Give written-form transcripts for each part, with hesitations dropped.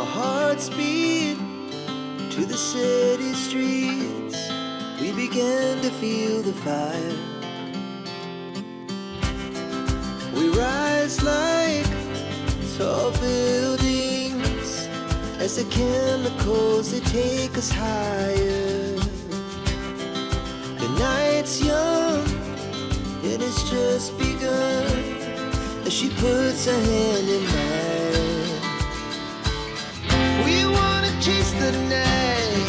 hearts beat to the city streets. We began to feel the fire. We rise like tall buildings as the chemicals, they take us higher. The night's young, it has just begun, as she puts her hand in mine. We wanna chase the night,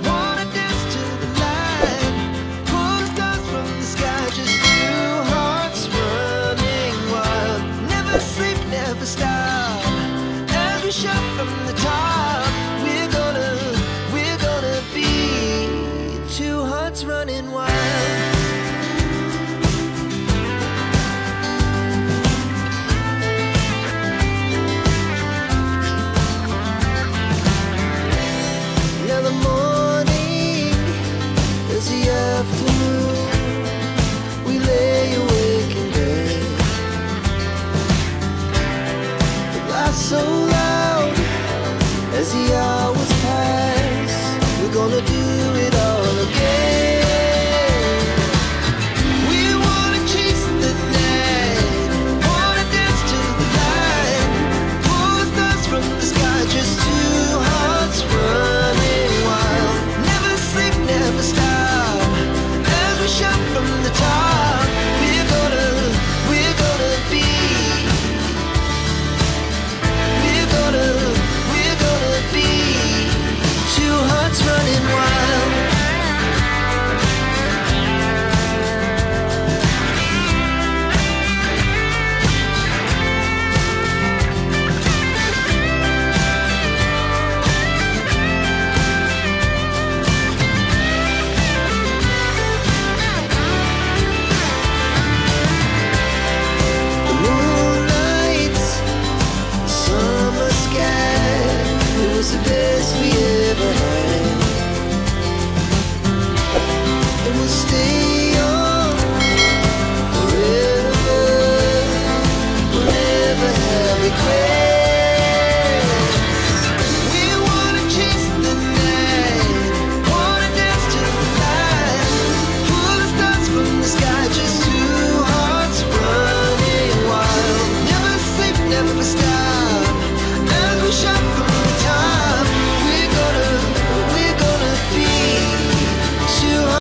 wanna dance to the light, pull the stars from the sky, just two hearts running wild. Never sleep, never stop, as we shout from the top. We're gonna be two hearts running wild. Now the morning is the afternoon. We lay awake in bed. The laughs so loud as the hours pass. We're gonna do it all again.